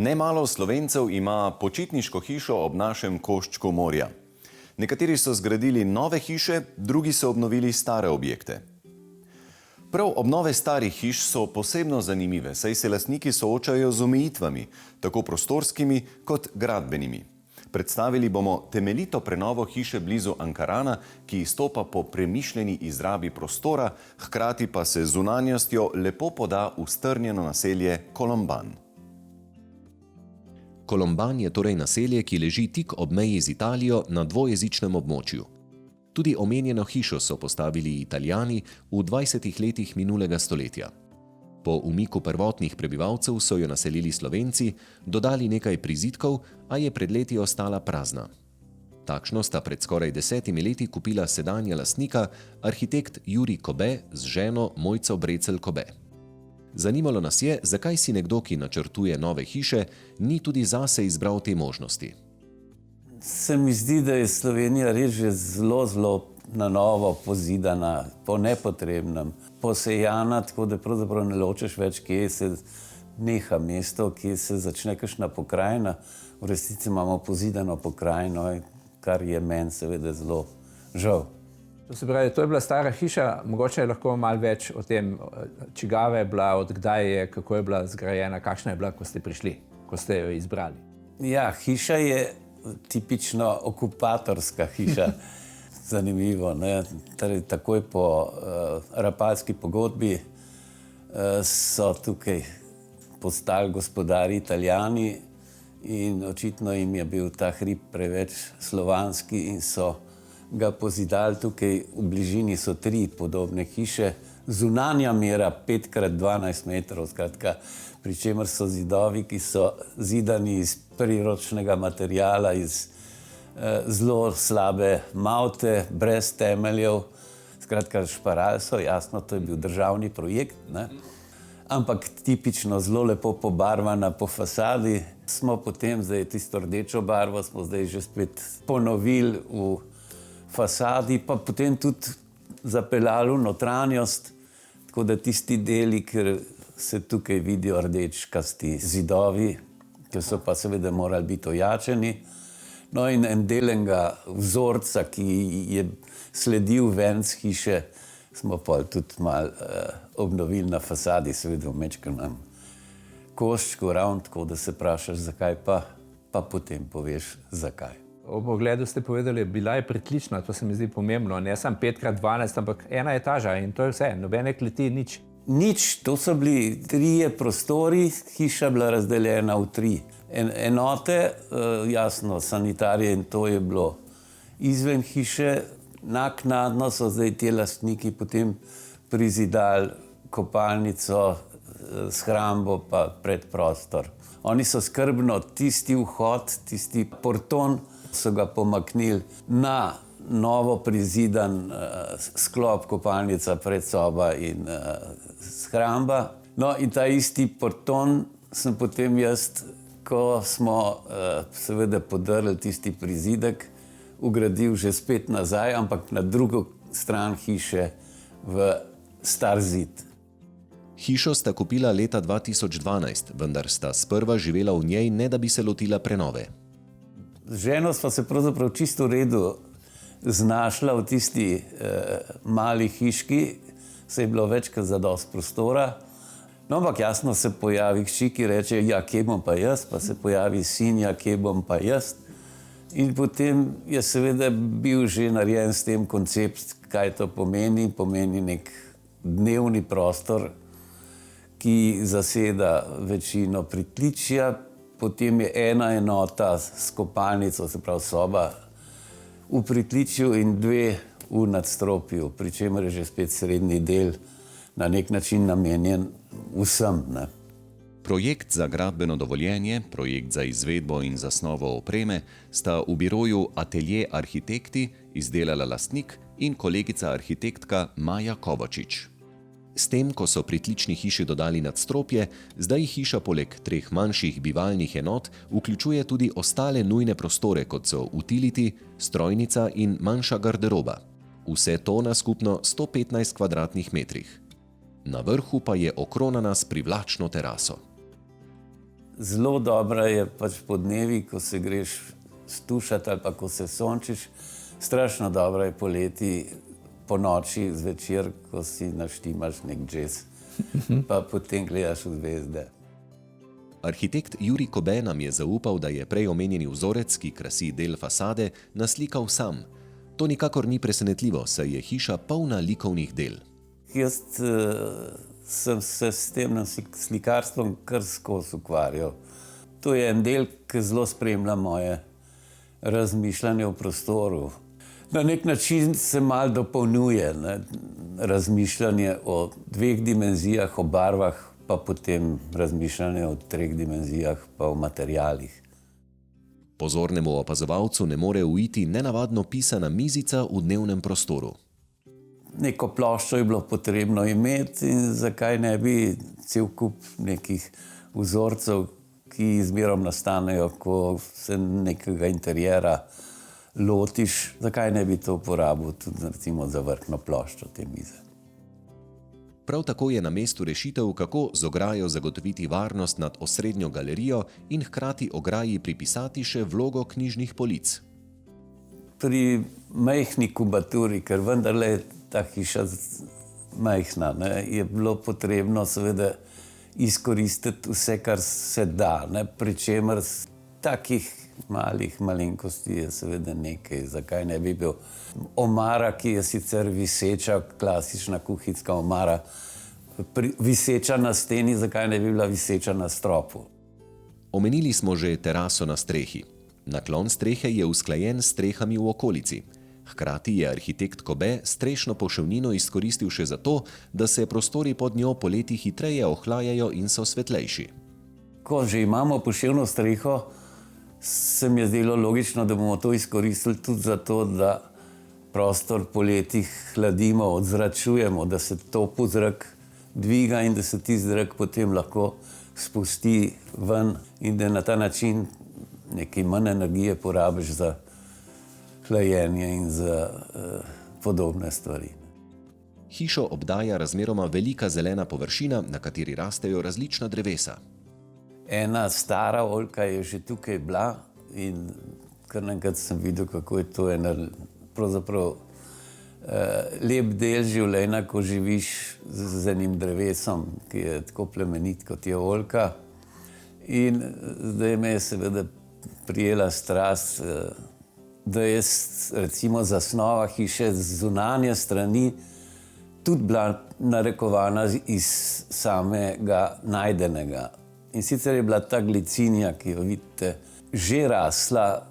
Nemalo Slovencev ima počitniško hišo ob našem koščku morja. Nekateri so zgradili nove hiše, drugi so obnovili stare objekte. Prav obnove starih hiš so posebno zanimive, saj se lastniki soočajo z omejitvami, tako prostorskimi kot gradbenimi. Predstavili bomo temeljito prenovo hiše blizu Ankarana, ki izstopa po premišljeni izrabi prostora, hkrati pa se z zunanjostjo lepo poda v strnjeno naselje Kolomban. Kolomban je torej naselje, ki leži tik ob meji z Italijo na dvojezičnem območju. Tudi omenjeno hišo so postavili Italijani v 20 letih minulega stoletja. Po umiku prvotnih prebivalcev so jo naselili Slovenci, dodali nekaj prizidkov, a je pred leti ostala prazna. Takšno sta pred skoraj 10 leti kupila sedanja lastnika, arhitekt Jurij Kobe z ženo Mojco Brecelj Kobe. Zanimalo nas je, zakaj si nekdo, ki načrtuje nove hiše, ni tudi zase izbral te možnosti. Se mi zdi, da je Slovenija res že zelo na novo pozidana, po nepotrebnem, posejana, tako da pravzaprav ne ločeš več, kje se neha mesto, kje se začne kakšna pokrajina. V resnici imamo pozidano pokrajino, kar je meni seveda zelo žal. To se pravi, to je bila stara hiša, mogoče je lahko malo več o tem, čigava je bila, od kdaj je, kako je bila zgrajena, kakšna je bila, ko ste prišli, ko ste jo izbrali. Ja, hiša je tipično okupatorska hiša. Zanimivo, ne? Torej, takoj po Rapalski pogodbi so tukaj postali gospodarji Italijani in očitno jim je bil ta hrib preveč slovanski in so ga pozidali. Tukaj v bližini so 3 podobne hiše, zunanja mera 5x12 metrov, skratka, pri čemer so zidovi, ki so zidani iz priročnega materiala, iz zelo slabe malte, brez temeljev, skratka, šparali so, jasno, to je bil državni projekt, ne? Ampak tipično zelo lepo pobarvana po fasadi. Smo potem, zdaj tisto rdečo barvo, smo zdaj že spet ponovili v fasadi, pa potem tudi zapeljali v notranjost, tako da tisti deli, ker se tukaj vidijo rdečkasti zidovi, ki so pa seveda morali biti ojačeni. No in en del enega vzorca, ki je sledil ven z hiše, smo pa tudi malo obnovili na fasadi, seveda v mečkanem koščku, ravno tako, da se vprašaš, zakaj pa potem poveš, zakaj. Ob ogledu ste povedali, bila je pritlična, to se mi zdi pomembno, ne samo 5x12, ampak 1 etaža in to je vse, nobene kleti, nič. Nič, to so bili 3 prostori, hiša bila razdeljena v 3 enote, jasno, sanitarije in to je bilo izven hiše. Naknadno so zdaj ti lastniki potem prizidali kopalnico, shrambo pa predprostor. Oni so skrbno tisti vhod, tisti porton, so ga pomaknili na novo prizidan sklop, kopalnica, predsoba in shramba. No in ta isti porton sem potem jaz, ko smo seveda podrli tisti prizidek, ugradil že spet nazaj, ampak na drugo stran hiše v star zid. Hišo sta kupila leta 2012, vendar sta sprva živela v njej, ne da bi se lotila prenove. Z ženo sva se pravzaprav čisto v redu znašla v tisti mali hiški, se je bilo več kot zadosti prostora. No, ampak jasno se pojavi hči, ki reče, ja, kje bom pa jaz, pa se pojavi sin, ja, kje bom pa jaz. In potem je seveda bil že narejen s tem koncept, kaj to pomeni. Pomeni nek dnevni prostor, ki zaseda večino pritličja, potem je ena enota s kopalnico, se pravi soba, v pritličju in 2 v nadstropju, pri čemer je že spet srednji del na nek način namenjen vsem, ne. Projekt za gradbeno dovoljenje, projekt za izvedbo in zasnovo opreme sta v biroju Atelje Arhitekti izdelala lastnik in kolegica arhitektka Maja Kovačič. S tem, ko so pritlični hiši dodali nadstropje, zdaj hiša poleg 3 manjših bivalnih enot vključuje tudi ostale nujne prostore, kot so utility, strojnica in manjša garderoba. Vse to na skupno 115 kvadratnih metrih. Na vrhu pa je okronana s privlačno teraso. Zelo dobra je pač po dnevi, ko se greš stušati ali pa ko se sončiš. Strašno dobra je poleti, po noči, zvečer, ko si naštimaš nek džez, pa potem gledaš v zvezde. Arhitekt Jurij Kobe nam je zaupal, da je prej omenjeni vzorec, ki krasi del fasade, naslikal sam. To nikakor ni presenetljivo, saj je hiša polna likovnih del. Jaz sem se s tem slikarstvom kar skozi ukvarjal. To je en del, ki zelo spremlja moje razmišljanje o prostoru. Na nek način se malo dopolnjuje, ne? Razmišljanje o dveh dimenzijah, o barvah, pa potem razmišljanje o treh dimenzijah, pa o materialih. Pozornemu opazovalcu ne more uiti nenavadno pisana mizica v dnevnem prostoru. Neko ploščo je bilo potrebno imeti in zakaj ne bi cel kup nekih vzorcev, ki zmerom nastanejo, ko se nekega interjera lotiš, zakaj ne bi to uporabil tudi recimo za vrhnjo ploščo te mize. Prav tako je na mestu rešitev, kako z ograjo zagotoviti varnost nad osrednjo galerijo in hkrati ograji pripisati še vlogo knjižnih polic. Pri majhni kubaturi, ker vendarle je ta hiša majhna, ne, je bilo potrebno seveda izkoristiti vse, kar se da, ne, pri čemer takih malih malenkosti je seveda nekaj. Zakaj ne bi bil omara, ki je sicer viseča, klasična kuhinjska omara, viseča na steni, zakaj ne bi bila viseča na stropu? Omenili smo že teraso na strehi. Naklon strehe je usklajen s strehami v okolici. Hkrati je arhitekt Kobe strešno poševnino izkoristil še zato, da se prostori pod njo poleti hitreje ohlajajo in so svetlejši. Ko že imamo poševno streho, se mi je zdelo logično, da bomo to izkoristili tudi zato, da prostor poleti hladimo, odzračujemo, da se topel zrak dviga in da se ti zrak potem lahko spusti ven in da na ta način nekaj manj energije porabiš za hlajenje in za podobne stvari. Hišo obdaja razmeroma velika zelena površina, na kateri rastejo različna drevesa. Ena stara oljka je že tukaj bila in kar naenkrat sem videl, kako je to ena pravzaprav lep del življenja, ko živiš z enim drevesom, ki je tako plemenit, kot je oljka. In zdaj me je seveda prijela strast, da je recimo zasnova hiše z zunanje strani tudi bila narekovana iz samega najdenega. In sicer je bila ta glicinija, ki jo vidite, že rasla,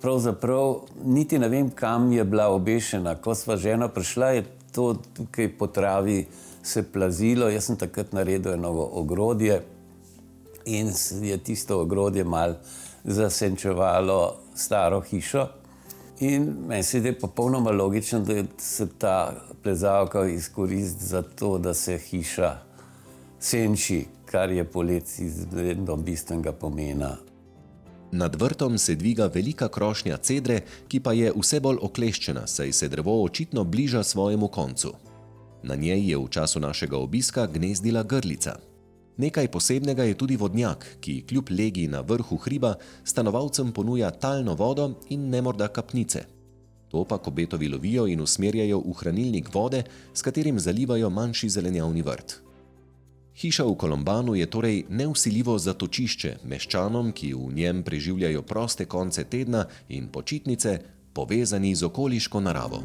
pravzaprav niti ne vem, kam je bila obešena. Ko sva z ženo prišla, je to tukaj po travi se plazilo. Jaz sem takrat naredil eno ogrodje in je tisto ogrodje malo zasenčevalo staro hišo. In meni se je popolnoma logično, da se ta plezalka izkoristi za to, da se hiša senči, kar je poleti izredno bistvenega pomena. Nad vrtom se dviga velika krošnja cedre, ki pa je vse bolj okleščena, saj se drevo očitno bliža svojemu koncu. Na njej je v času našega obiska gnezdila grlica. Nekaj posebnega je tudi vodnjak, ki kljub legi na vrhu hriba stanovalcem ponuja talno vodo in ne morda kapnice. To pa Kobetovi lovijo in usmerjajo v hranilnik vode, s katerim zalivajo manjši zelenjavni vrt. Hiša v Kolombanu je torej nevsiljivo zatočišče meščanom, ki v njem preživljajo proste konce tedna in počitnice, povezani z okoliško naravo.